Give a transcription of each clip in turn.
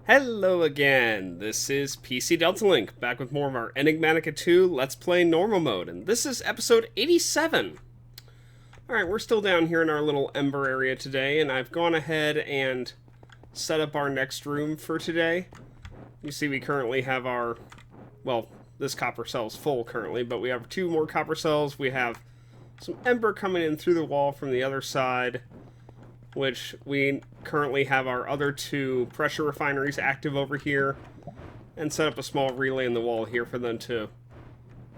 Hello again, this is PC Delta Link, back with more of our Enigmatica 2 Let's Play Normal Mode, and this is episode 87. Alright, we're still down here in our little Ember area today, and I've gone ahead and set up our next room for today. You see we currently have our, well, this copper cell is full currently, but we have 2 more copper cells. We have some Ember coming in through the wall from the other side, which we currently have our other 2 pressure refineries active over here, and set up a small relay in the wall here for them to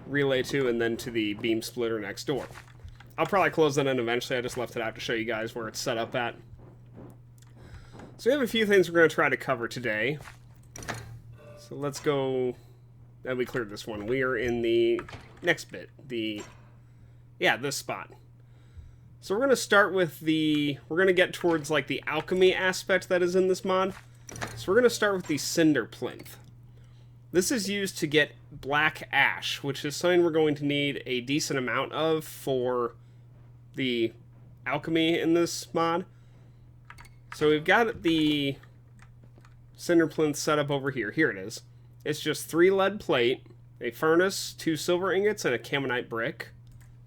relay to, and then to the beam splitter next door. I'll probably close that in eventually. I just left it out to show you guys where it's set up at. So we have a few things we're going to try to cover today. So let's go... And we cleared this one. We are in the next bit. This spot. So we're going to start with we're going to get towards like the alchemy aspect that is in this mod. So we're going to start with the Cinder Plinth. This is used to get black ash, which is something we're going to need a decent amount of for the alchemy in this mod. So we've got the Cinder Plinth set up over here. Here it is. It's just 3 lead plate, a furnace, 2 silver ingots, and a camonite brick.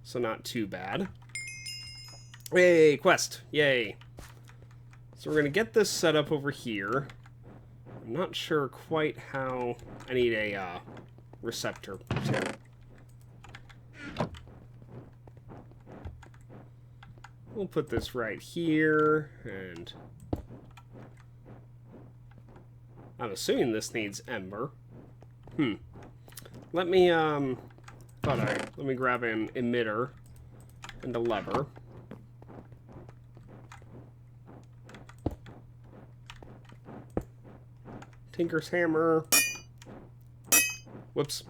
So not too bad. Hey, quest. Yay. So we're going to get this set up over here. I'm not sure quite how... I need a receptor too. We'll put this right here, and... I'm assuming this needs ember. Let me, let me grab an emitter and a lever. Tinker's hammer. Whoops.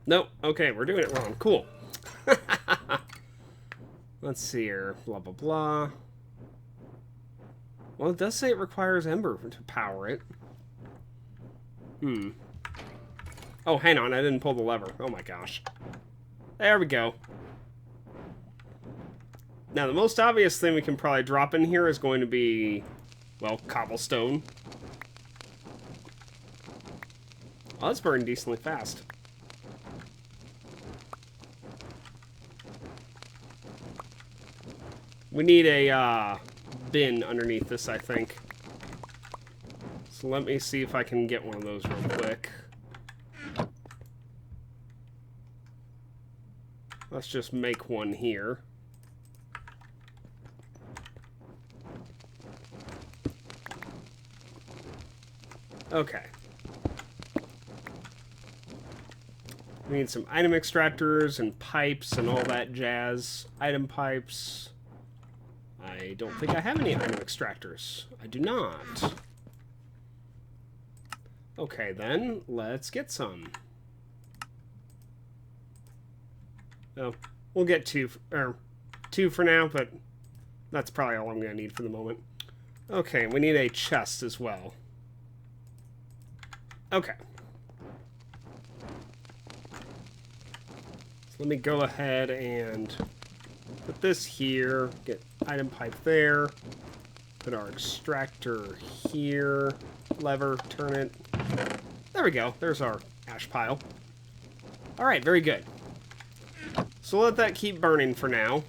Nope. Okay, we're doing it wrong. Cool. Let's see here. Blah, blah, blah. Well, it does say it requires ember to power it. Oh, hang on. I didn't pull the lever. Oh my gosh. There we go. Now, the most obvious thing we can probably drop in here is going to be... well, cobblestone. Oh, that's burning decently fast. We need a bin underneath this, I think. So let me see if I can get one of those real quick. Let's just make one here. Okay. We need some item extractors and pipes and all that jazz. Item pipes. I don't think I have any item extractors. I do not. Okay, then, let's get some. Oh, we'll get 2 for now, but that's probably all I'm going to need for the moment. Okay, we need a chest as well. Okay. So let me go ahead and put this here, get item pipe there, put our extractor here, lever, turn it. There we go. There's our ash pile. Alright, very good. So let that keep burning for now.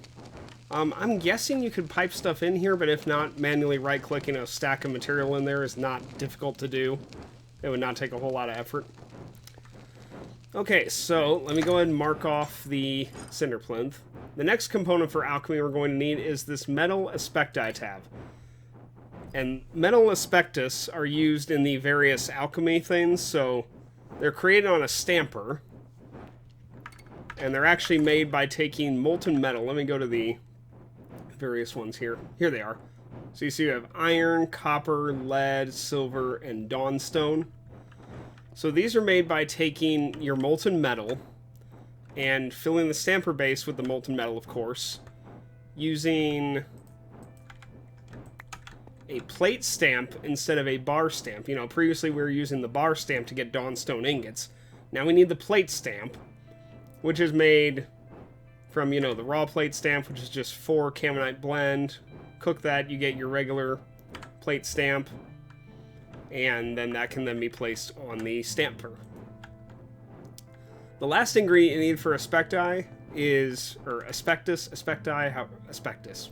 I'm guessing you could pipe stuff in here, but if not, manually right-clicking a stack of material in there is not difficult to do. It would not take a whole lot of effort. Okay, so let me go ahead and mark off the Cinder Plinth. The next component for alchemy we're going to need is this metal Aspecti tab. And metal Aspectus are used in the various alchemy things, so they're created on a stamper. And they're actually made by taking molten metal. Let me go to the various ones here. Here they are. So you see you have iron, copper, lead, silver, and dawnstone. So these are made by taking your molten metal and filling the stamper base with the molten metal, of course, using a plate stamp instead of a bar stamp. You know, previously we were using the bar stamp to get dawnstone ingots. Now we need the plate stamp, which is made from, you know, the raw plate stamp, which is just 4 camonite blend. Cook that, you get your regular plate stamp, and then that can then be placed on the stamper. The last ingredient you need for Aspecti is, or Aspectus, Aspectus.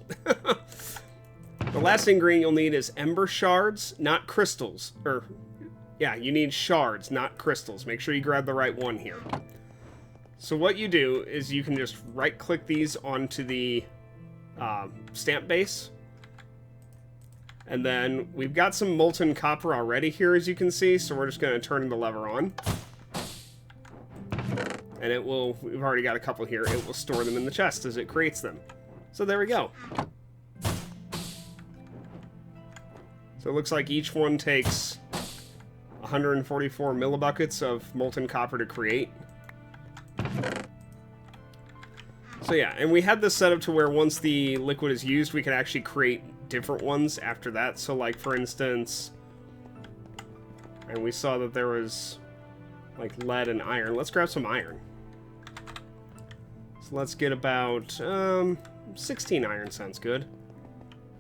The last ingredient you'll need is Ember Shards, not crystals. Yeah, you need shards, not crystals. Make sure you grab the right one here. So what you do is you can just right-click these onto the stamp base. And then we've got some molten copper already here, as you can see, so we're just going to turn the lever on. And it will, we've already got a couple here, it will store them in the chest as it creates them. So there we go. So it looks like each one takes 144 millibuckets of molten copper to create. So yeah, and we had this set up to where once the liquid is used, we can actually create different ones after that. So like, for instance, and we saw that there was like lead and iron. Let's grab some iron. So let's get about 16 iron sounds good.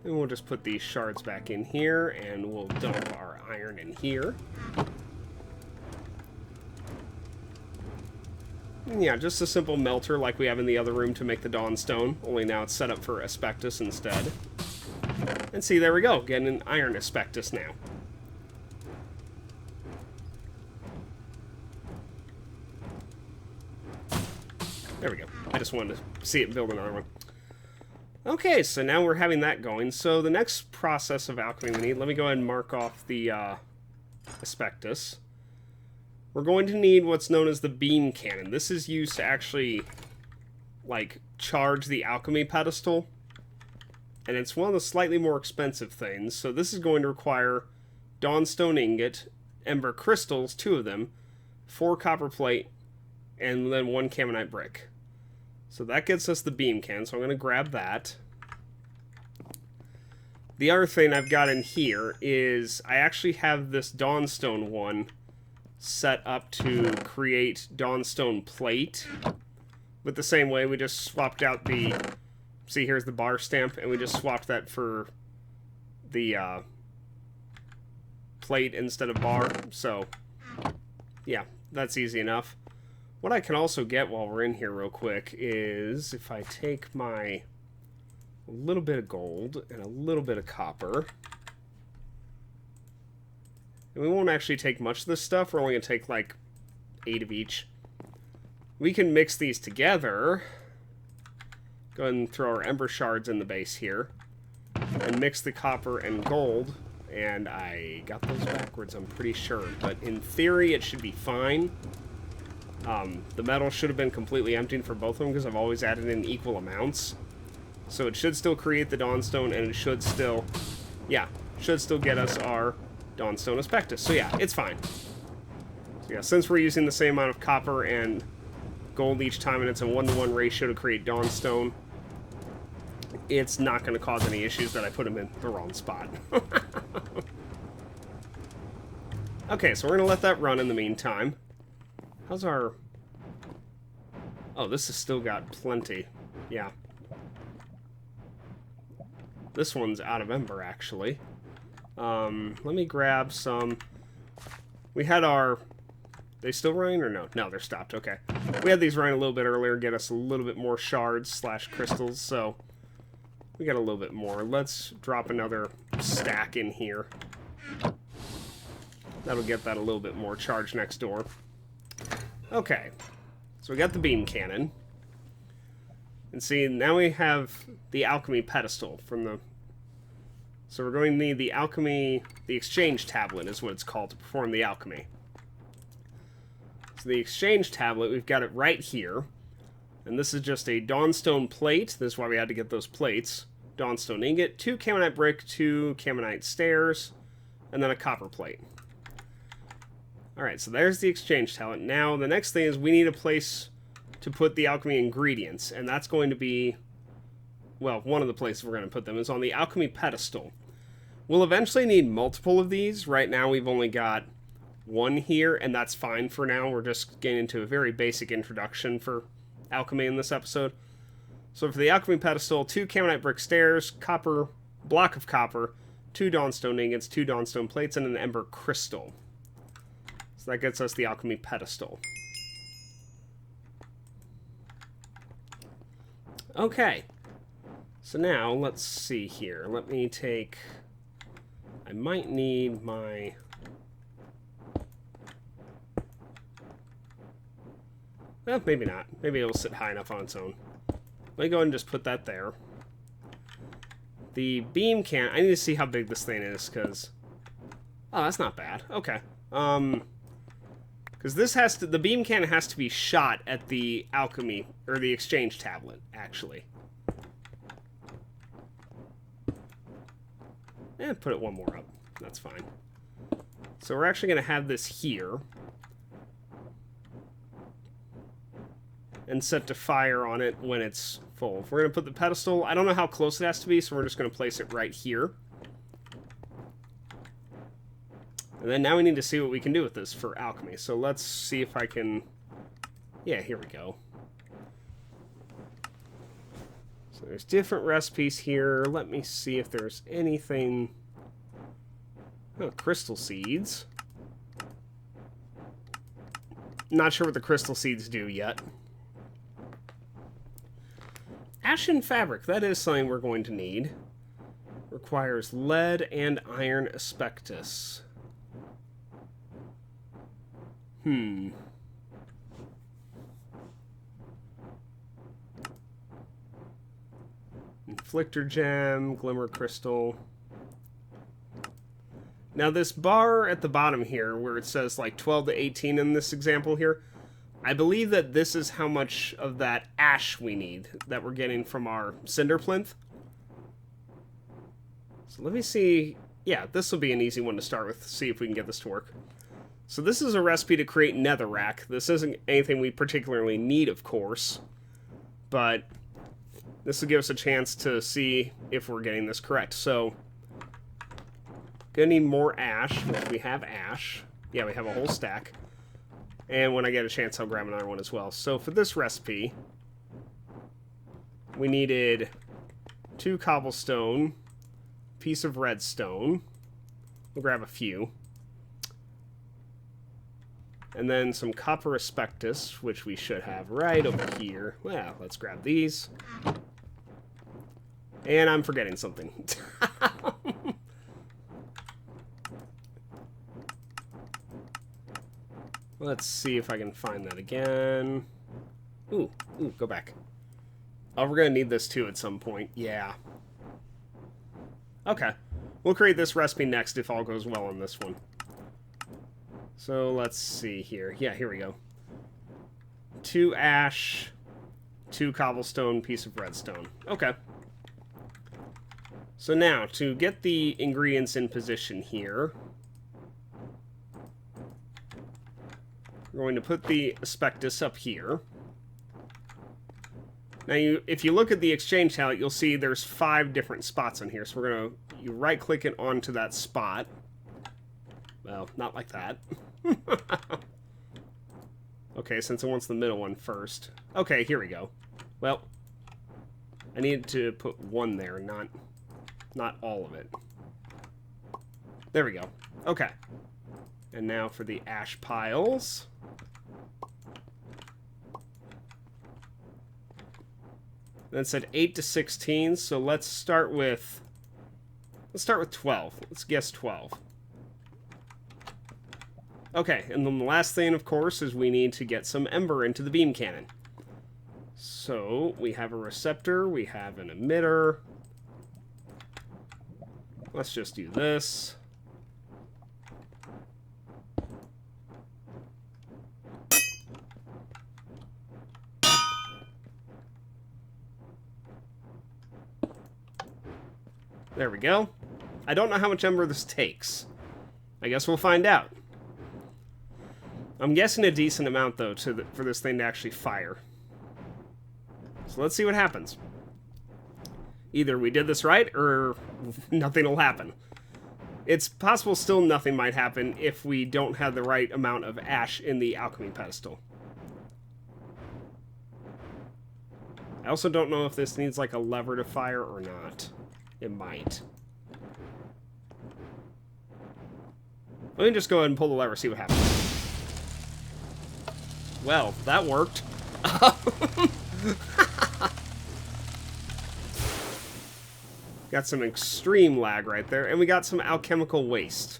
And we'll just put these shards back in here, and we'll dump our iron in here. And yeah, just a simple melter like we have in the other room to make the Dawnstone, only now it's set up for Aspectus instead. And see, there we go, getting an iron Aspectus now. There we go. I just wanted to see it build another one. Okay, so now we're having that going. So the next process of alchemy we need, let me go ahead and mark off the Aspectus. We're going to need what's known as the beam cannon. This is used to actually, like, charge the Alchemy Pedestal. And it's one of the slightly more expensive things. So this is going to require Dawnstone ingot, Ember crystals, 2 of them, 4 copper plate, and then 1 Camonite brick. So that gets us the beam cannon, so I'm going to grab that. The other thing I've got in here is I actually have this Dawnstone one set up to create Dawnstone plate. With the same way, we just swapped out the... See, here's the bar stamp, and we just swapped that for the plate instead of bar. So, yeah, that's easy enough. What I can also get while we're in here real quick is if I take my a little bit of gold and a little bit of copper. And we won't actually take much of this stuff. We're only going to take like 8 of each. We can mix these together. Go ahead and throw our ember shards in the base here. And mix the copper and gold. And I got those backwards, I'm pretty sure. But in theory, it should be fine. The metal should have been completely emptied for both of them because I've always added in equal amounts. So it should still create the Dawnstone, and it should still, yeah, should still get us our Dawnstone Aspectus. So yeah, it's fine. So yeah, since we're using the same amount of copper and gold each time, and it's a 1-to-1 ratio to create Dawnstone, it's not going to cause any issues that I put them in the wrong spot. Okay, so we're going to let that run in the meantime. How's our... Oh, this has still got plenty. Yeah. This one's out of ember, actually. Let me grab some... We had our... They still running or no? No, they're stopped. Okay. We had these running a little bit earlier, get us a little bit more shards / crystals, so... We got a little bit more. Let's drop another stack in here. That'll get that a little bit more charge next door. Okay, so we got the beam cannon. And see, now we have the Alchemy Pedestal from the... So we're going to need the Alchemy... The Exchange Tablet is what it's called to perform the alchemy. So the Exchange Tablet, we've got it right here. And this is just a Dawnstone plate. This is why we had to get those plates. Dawnstone ingot, 2 Camonite brick, 2 Camonite stairs, and then a copper plate. Alright, so there's the Exchange Talent. Now, the next thing is we need a place to put the alchemy ingredients, and that's going to be, well, one of the places we're going to put them is on the Alchemy Pedestal. We'll eventually need multiple of these. Right now, we've only got one here, and that's fine for now. We're just getting into a very basic introduction for alchemy in this episode. So for the Alchemy Pedestal, 2 Camonite brick stairs, copper, block of copper, 2 Dawnstone ingots, 2 Dawnstone plates, and an Ember crystal. So that gets us the Alchemy Pedestal. Okay. So now, let's see here. Let me take... I might need my... Well, maybe not. Maybe it'll sit high enough on its own. Let me go ahead and just put that there. The beam can... I need to see how big this thing is, because... Oh, that's not bad. Okay. Because this has to... The beam cannon has to be shot at the alchemy... Or the exchange tablet, actually. And put it one more up. That's fine. So we're actually going to have this here. And set to fire on it when it's full. If we're going to put the pedestal... I don't know how close it has to be, so we're just going to place it right here. And then now we need to see what we can do with this for alchemy. So let's see if I can... Yeah, here we go. So there's different recipes here. Let me see if there's anything... Oh, crystal seeds. Not sure what the crystal seeds do yet. Ashen fabric. That is something we're going to need. Requires lead and iron aspectus. Inflictor gem, glimmer crystal. Now this bar at the bottom here, where it says like 12 to 18 in this example here, I believe that this is how much of that ash we need that we're getting from our Cinder Plinth. So let me see. Yeah, this will be an easy one to start with. See if we can get this to work. So this is a recipe to create netherrack. This isn't anything we particularly need, of course. But this will give us a chance to see if we're getting this correct. So, gonna need more ash, which we have ash. Yeah, we have a whole stack. And when I get a chance, I'll grab another one as well. So for this recipe, we needed 2 cobblestone, piece of redstone. We'll grab a few. And then some copper aspectus, which we should have right over here. Well, let's grab these. And I'm forgetting something. Let's see if I can find that again. Ooh, go back. Oh, we're going to need this too at some point. Yeah. Okay. We'll create this recipe next if all goes well on this one. So let's see here. Yeah, here we go. 2 ash, 2 cobblestone, piece of redstone. Okay. So now, to get the ingredients in position here, we're going to put the Aspectus up here. Now, if you look at the exchange tablet, you'll see there's 5 different spots on here. So we're going to right-click it onto that spot. Well, not like that. Okay, since it wants the middle one first. Okay, here we go. Well, I need to put 1 there, not all of it. There we go. Okay. And now for the ash piles. That said 8 to 16, so let's start with 12. Let's guess 12. Okay, and then the last thing, of course, is we need to get some ember into the beam cannon. So, we have a receptor, we have an emitter. Let's just do this. There we go. I don't know how much ember this takes. I guess we'll find out. I'm guessing a decent amount, though, for this thing to actually fire. So let's see what happens. Either we did this right, or nothing will happen. It's possible still nothing might happen if we don't have the right amount of ash in the Alchemy Pedestal. I also don't know if this needs, like, a lever to fire or not. It might. Let me just go ahead and pull the lever, see what happens. Well, that worked. Got some extreme lag right there, and we got some alchemical waste.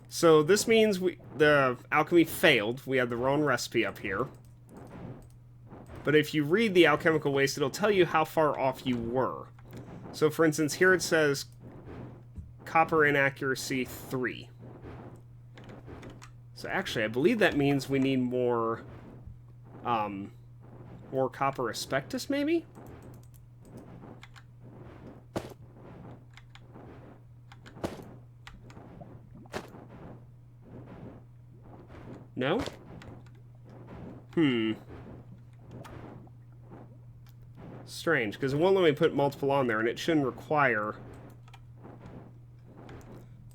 So this means the alchemy failed. We have the wrong recipe up here. But if you read the alchemical waste, it'll tell you how far off you were. So for instance, here it says copper inaccuracy 3. So actually, I believe that means we need more copper Aspectus, maybe? No? Strange, because it won't let me put multiple on there, and it shouldn't require...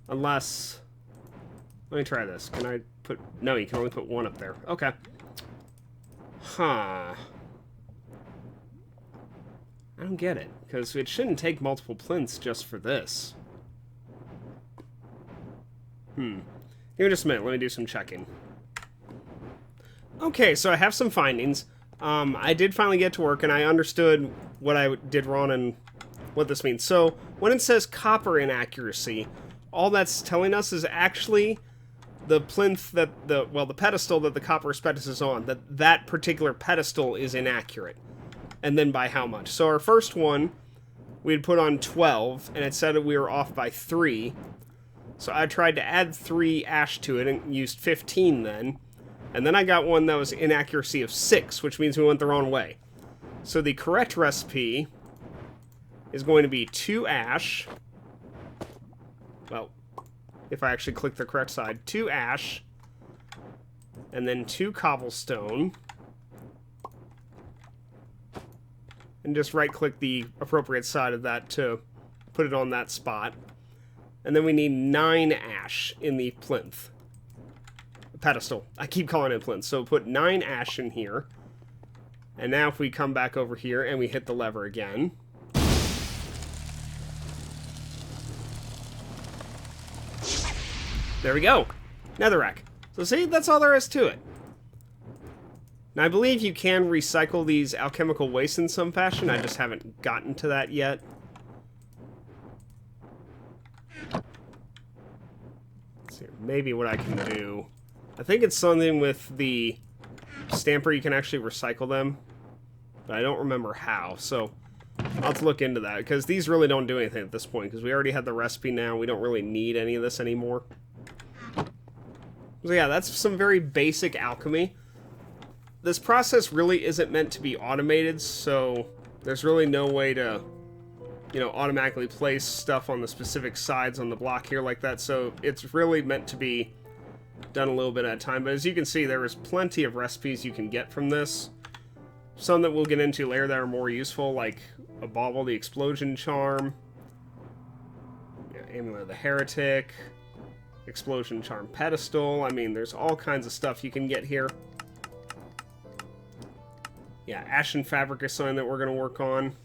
Unless... Let me try this. Can I put... No, you can only put one up there. Okay. Huh. I don't get it, because it shouldn't take multiple plinths just for this. Give me just a minute. Let me do some checking. Okay, so I have some findings. I did finally get to work, and I understood what I did wrong and what this means. So, when it says copper inaccuracy, all that's telling us is actually the plinth that the pedestal that the copper Aspectus is on, that particular pedestal is inaccurate. And then by how much. So our first one, we had put on 12, and it said that we were off by 3. So I tried to add 3 ash to it and used 15 then. And then I got one that was inaccuracy of 6, which means we went the wrong way. So the correct recipe is going to be 2 ash. Well, if I actually click the correct side, 2 ash. And then 2 cobblestone. And just right-click the appropriate side of that to put it on that spot. And then we need 9 ash in the plinth. Pedestal. I keep calling it plinth. So put 9 ash in here. And now if we come back over here and we hit the lever again. There we go. Netherrack. So see, that's all there is to it. Now I believe you can recycle these alchemical wastes in some fashion. I just haven't gotten to that yet. Let's see, maybe what I can do... I think it's something with the stamper, you can actually recycle them, but I don't remember how, so I'll have to look into that, because these really don't do anything at this point, because we already had the recipe now, we don't really need any of this anymore. So yeah, that's some very basic alchemy. This process really isn't meant to be automated, so there's really no way to, you know, automatically place stuff on the specific sides on the block here like that, so it's really meant to be done a little bit at a time. But as you can see, there is plenty of recipes you can get from this. Some that we'll get into later that are more useful, like a Bauble the Explosion Charm, Amulet of the Heretic, Explosion Charm Pedestal. I mean, there's all kinds of stuff you can get here. Yeah, Ashen Fabric is something that we're going to work on.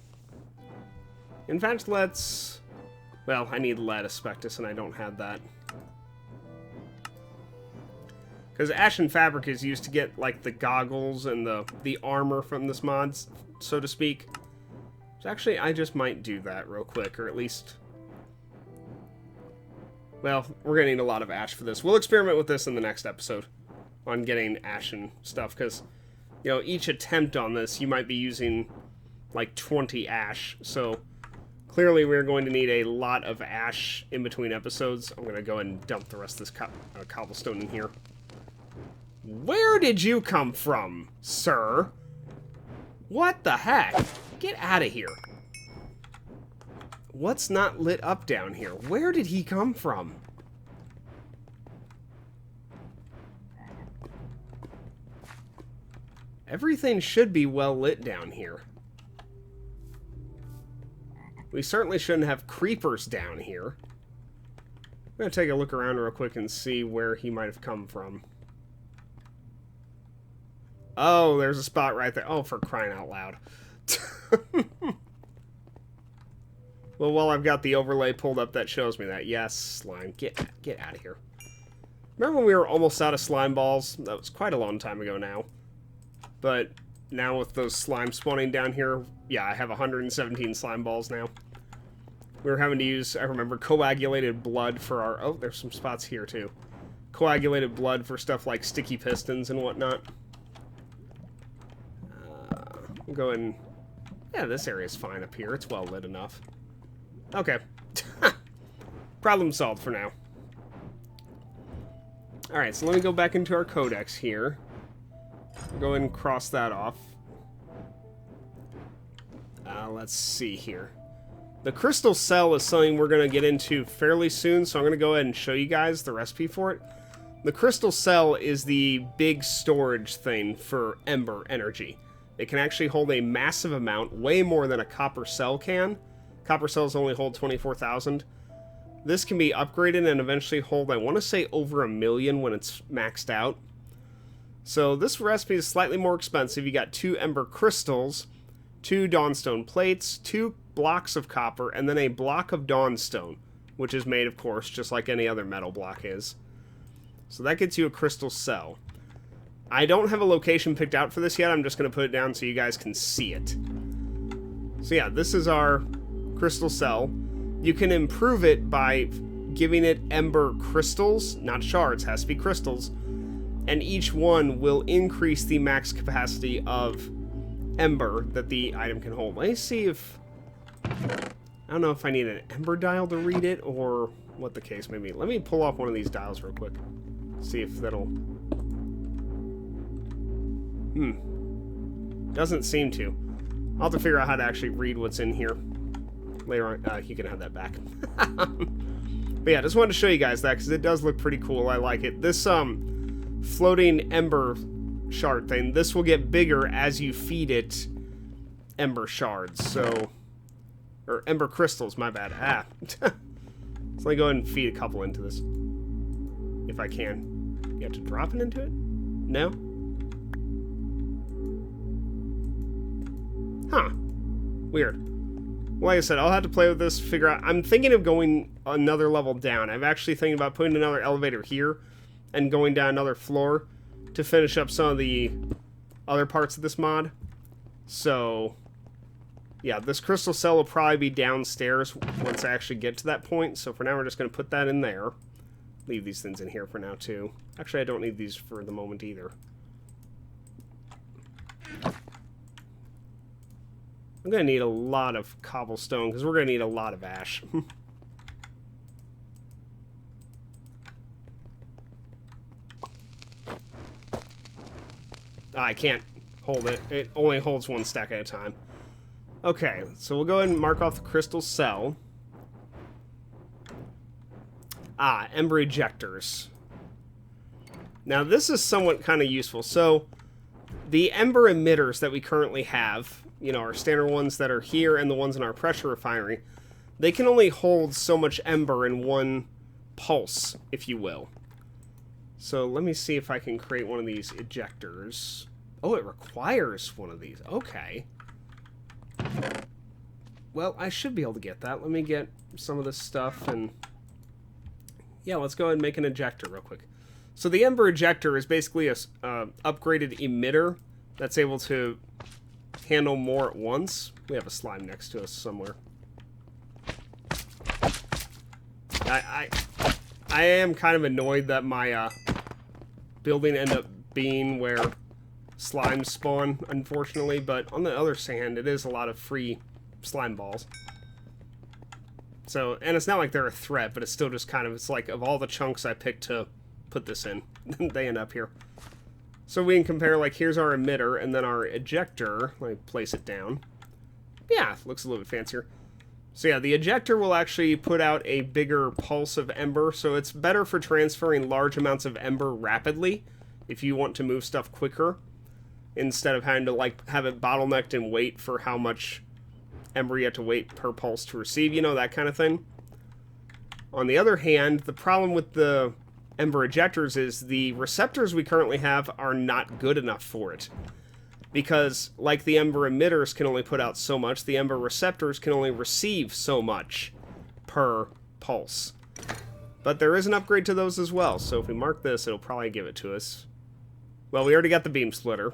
In fact, let's... Well, I need lead Aspectus, and I don't have that. Because Ashen Fabric is used to get, like, the goggles and the armor from this mod, so to speak. So actually, I just might do that real quick, or at least... Well, we're going to need a lot of ash for this. We'll experiment with this in the next episode, on getting ashen stuff, because, you know, each attempt on this, you might be using, like, 20 ash, so... Clearly, we're going to need a lot of ash in between episodes. I'm going to go ahead and dump the rest of this cobblestone in here. Where did you come from, sir? What the heck? Get out of here. What's not lit up down here? Where did he come from? Everything should be well lit down here. We certainly shouldn't have creepers down here. I'm going to take a look around real quick and see where he might have come from. Oh, there's a spot right there. Oh, for crying out loud. Well, while I've got the overlay pulled up, that shows me that. Yes, slime. Get out of here. Remember when we were almost out of slime balls? That was quite a long time ago now. But now with those slime spawning down here, yeah, I have 117 slime balls now. We were having to use, I remember, coagulated blood for our... Oh, there's some spots here, too. Coagulated blood for stuff like sticky pistons and whatnot. We'll go and... Yeah, this area's fine up here. It's well lit enough. Okay. Problem solved for now. Alright, so let me go back into our codex here. We'll go ahead and cross that off. Let's see here. The crystal cell is something we're going to get into fairly soon, so I'm going to go ahead and show you guys the recipe for it. The crystal cell is the big storage thing for ember energy. It can actually hold a massive amount, way more than a copper cell can. Copper cells only hold 24,000. This can be upgraded and eventually hold, I want to say, over 1 million when it's maxed out. So this recipe is slightly more expensive. You got 2 ember crystals, 2 dawnstone plates, 2 blocks of copper, and then a block of dawnstone, which is made, of course, just like any other metal block is. So that gets you a crystal cell. I don't have a location picked out for this yet. I'm just going to put it down so you guys can see it. So yeah, this is our crystal cell. You can improve it by giving it ember crystals, not shards, has to be crystals, and each one will increase the max capacity of ember that the item can hold. Let me see if... I don't know if I need an ember dial to read it or what the case may be. Let me pull off one of these dials real quick. See if that'll... Doesn't seem to. I'll have to figure out how to actually read what's in here. Later on, you can have that back. But yeah, just wanted to show you guys that because it does look pretty cool. I like it. This floating ember shard thing, this will get bigger as you feed it ember shards. So, or ember crystals, my bad. So let me go ahead and feed a couple into this. If I can. You have to drop it into it? No? Huh. Weird. Like I said, I'll have to play with this, figure out... I'm thinking of going another level down. I'm actually thinking about putting another elevator here and going down another floor to finish up some of the other parts of this mod. So, yeah, this crystal cell will probably be downstairs once I actually get to that point. So for now, we're just going to put that in there. Leave these things in here for now, too. Actually, I don't need these for the moment either. I'm going to need a lot of cobblestone, because we're going to need a lot of ash. I can't hold it. It only holds 1 stack at a time. Okay, so we'll go ahead and mark off the crystal cell. Ember ejectors. Now, this is somewhat kind of useful. So, the ember emitters that we currently have... you know, our standard ones that are here and the ones in our pressure refinery, they can only hold so much ember in one pulse, if you will. So let me see if I can create one of these ejectors. Oh, it requires one of these. Okay. Well, I should be able to get that. Let me get some of this stuff and... yeah, let's go ahead and make an ejector real quick. So the ember ejector is basically a upgraded emitter that's able to handle more at once. We have a slime next to us somewhere. I am kind of annoyed that my building ended up being where slimes spawn, unfortunately, but on the other hand, it is a lot of free slime balls. So, and it's not like they're a threat, but it's still just kind of, it's like, of all the chunks I picked to put this in, they end up here. So we can compare, like, here's our emitter, and then our ejector. Let me place it down. Yeah, looks a little bit fancier. So yeah, the ejector will actually put out a bigger pulse of ember, so it's better for transferring large amounts of ember rapidly, if you want to move stuff quicker, instead of having to, like, have it bottlenecked and wait for how much ember you have to wait per pulse to receive, you know, that kind of thing. On the other hand, the problem with the ember ejectors is the receptors we currently have are not good enough for it. Because, like the ember emitters can only put out so much, the ember receptors can only receive so much per pulse. But there is an upgrade to those as well, so if we mark this, it'll probably give it to us. Well, we already got the beam splitter.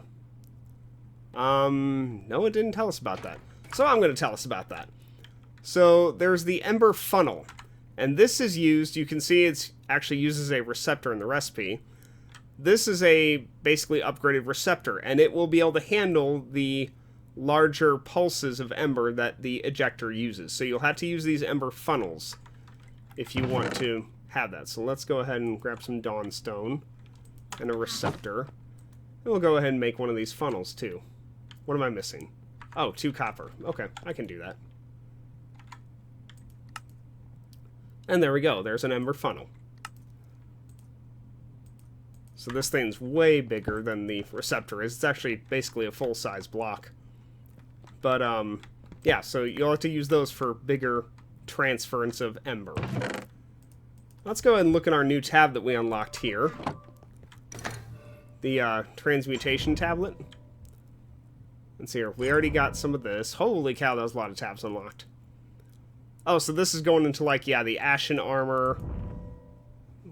No, it didn't tell us about that. So I'm going to tell us about that. So there's the Ember Funnel. And this is used, you can see it actually uses a receptor in the recipe. This is a basically upgraded receptor, and it will be able to handle the larger pulses of ember that the ejector uses. So you'll have to use these ember funnels if you want to have that. So let's go ahead and grab some Dawnstone and a receptor. And we'll go ahead and make one of these funnels too. What am I missing? Oh, 2 copper. Okay, I can do that. And there we go. There's an ember funnel. So this thing's way bigger than the receptor is. It's actually basically a full-size block. But, yeah, so you'll have to use those for bigger transference of ember. Let's go ahead and look at our new tab that we unlocked here. The transmutation tablet. Let's see here. We already got some of this. Holy cow, that was a lot of tabs unlocked. Oh, so this is going into, like, yeah, the Ashen Armor.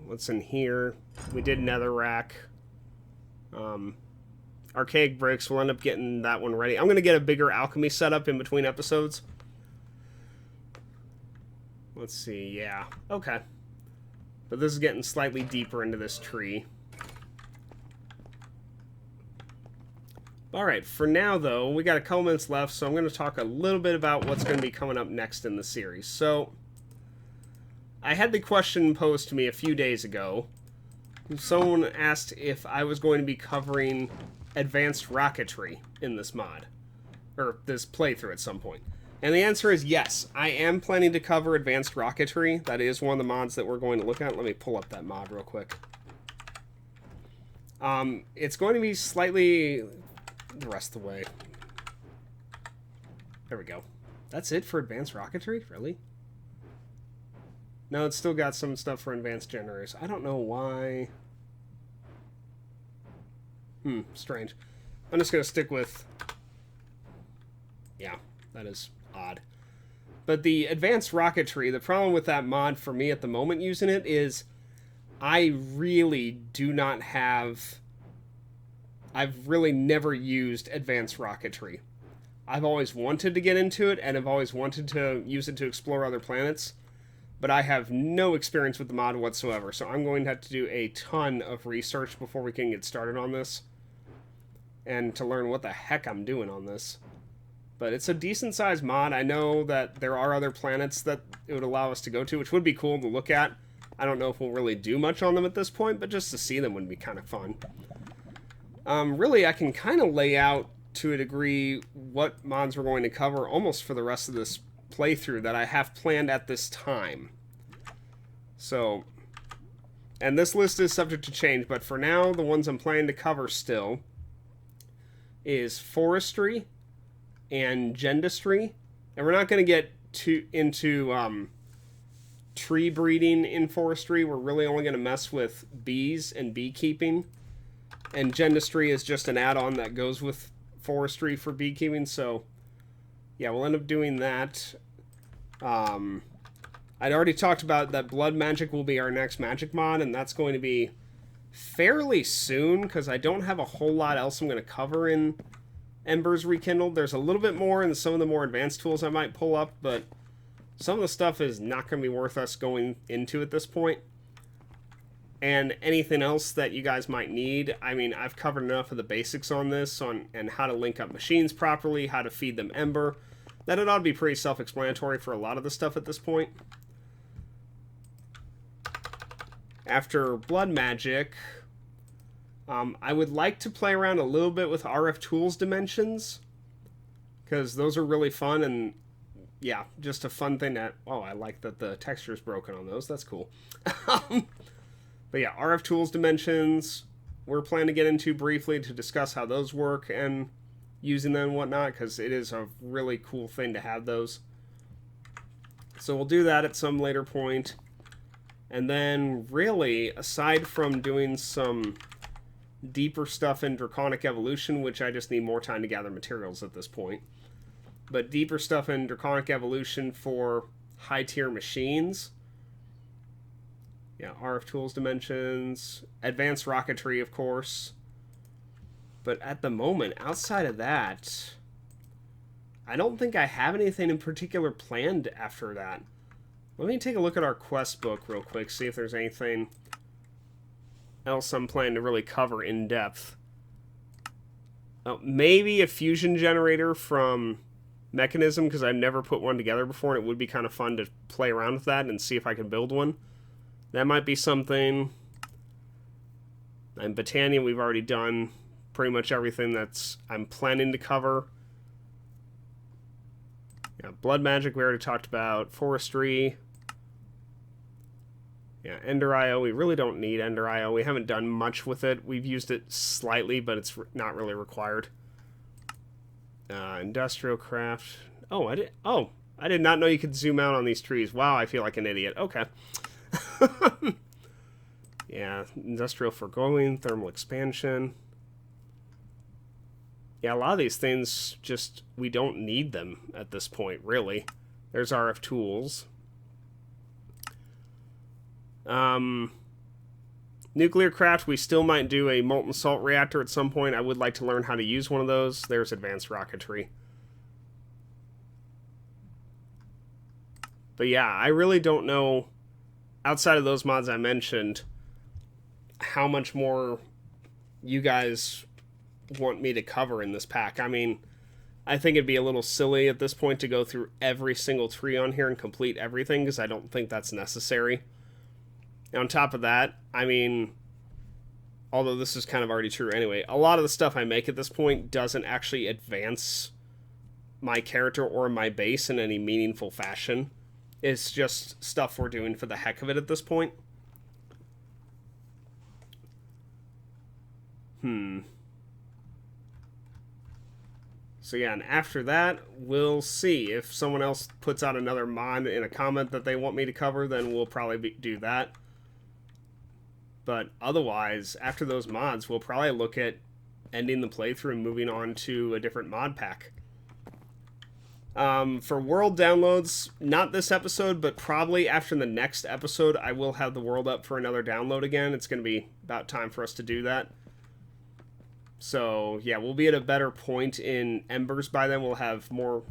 What's in here? We did Netherrack. Archaic Bricks. We'll end up getting that one ready. I'm going to get a bigger alchemy setup in between episodes. Let's see. Yeah. Okay. But this is getting slightly deeper into this tree. Alright, for now, though, we got a couple minutes left, so I'm going to talk a little bit about what's going to be coming up next in the series. So, I had the question posed to me a few days ago. Someone asked if I was going to be covering advanced rocketry in this mod, or this playthrough at some point. And the answer is yes, I am planning to cover advanced rocketry. That is one of the mods that we're going to look at. Let me pull up that mod real quick. It's going to be slightly the rest of the way. There we go. That's it for advanced rocketry? Really? No, it's still got some stuff for advanced generators. I don't know why. Strange. I'm just going to stick with... Yeah, that is odd. But the advanced rocketry, the problem with that mod for me at the moment using it is I really do not have... I've really never used advanced rocketry. I've always wanted to get into it, and I've always wanted to use it to explore other planets, but I have no experience with the mod whatsoever, so I'm going to have to do a ton of research before we can get started on this, and to learn what the heck I'm doing on this. But it's a decent-sized mod. I know that there are other planets that it would allow us to go to, which would be cool to look at. I don't know if we'll really do much on them at this point, but just to see them would be kind of fun. Really, I can kind of lay out, to a degree, what mods we're going to cover almost for the rest of this playthrough that I have planned at this time. So, and this list is subject to change, but for now, the ones I'm planning to cover still is forestry and gendistry. And we're not going to get into tree breeding in forestry. We're really only going to mess with bees and beekeeping. And gendistry is just an add-on that goes with forestry for beekeeping, so yeah, we'll end up doing that. I'd already talked about that blood magic will be our next magic mod, and that's going to be fairly soon, because I don't have a whole lot else I'm going to cover in Embers Rekindled. There's a little bit more in some of the more advanced tools I might pull up, but some of the stuff is not going to be worth us going into at this point. And anything else that you guys might need, I mean, I've covered enough of the basics on this, and how to link up machines properly, how to feed them ember, that it ought to be pretty self-explanatory for a lot of the stuff at this point. After blood magic, I would like to play around a little bit with RF tools dimensions, because those are really fun, and yeah, just a fun thing that, oh, I like that the texture is broken on those, that's cool. But yeah, RF tools dimensions, we're planning to get into briefly to discuss how those work and using them and whatnot, because it is a really cool thing to have those. So we'll do that at some later point. And then, really, aside from doing some deeper stuff in Draconic Evolution, which I just need more time to gather materials at this point, but deeper stuff in Draconic Evolution for high-tier machines Yeah, RF Tools Dimensions, Advanced Rocketry, of course. But at the moment, outside of that, I don't think I have anything in particular planned after that. Let me take a look at our quest book real quick, see if there's anything else I'm planning to really cover in depth. Maybe a fusion generator from Mechanism, because I've never put one together before, and it would be kind of fun to play around with that and see if I can build one. That might be something. And Botania, we've already done pretty much everything that's I'm planning to cover. Yeah, Blood Magic we already talked about. Forestry. Yeah, Ender IO, we really don't need Ender IO. We haven't done much with it. We've used it slightly, but it's not really required. Industrial Craft. Oh, I did not know you could zoom out on these trees. Wow, I feel like an idiot. Okay. Yeah, Industrial Foregoing, Thermal Expansion. Yeah, a lot of these things just, we don't need them at this point, really. There's RF Tools. Nuclear Craft, we still might do a Molten Salt Reactor at some point. I would like to learn how to use one of those. There's Advanced Rocketry. But yeah, I really don't know, outside of those mods I mentioned, how much more you guys want me to cover in this pack. I mean, I think it'd be a little silly at this point to go through every single tree on here and complete everything, because I don't think that's necessary. And on top of that, I mean, although this is kind of already true anyway, a lot of the stuff I make at this point doesn't actually advance my character or my base in any meaningful fashion. It's just stuff we're doing for the heck of it at this point. So yeah, and after that, we'll see. If someone else puts out another mod in a comment that they want me to cover, then we'll probably do that. But otherwise, after those mods, we'll probably look at ending the playthrough and moving on to a different mod pack. For world downloads, not this episode, but probably after the next episode, I will have the world up for another download again. It's going to be about time for us to do that. So, yeah, we'll be at a better point in Embers by then. We'll have more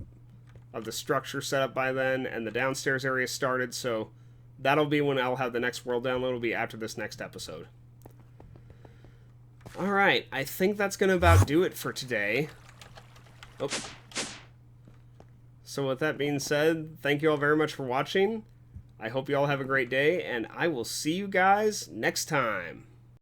of the structure set up by then, and the downstairs area started, so that'll be when I'll have the next world download. Will be after this next episode. Alright, I think that's going to about do it for today. Oh. So with that being said, thank you all very much for watching. I hope you all have a great day, and I will see you guys next time.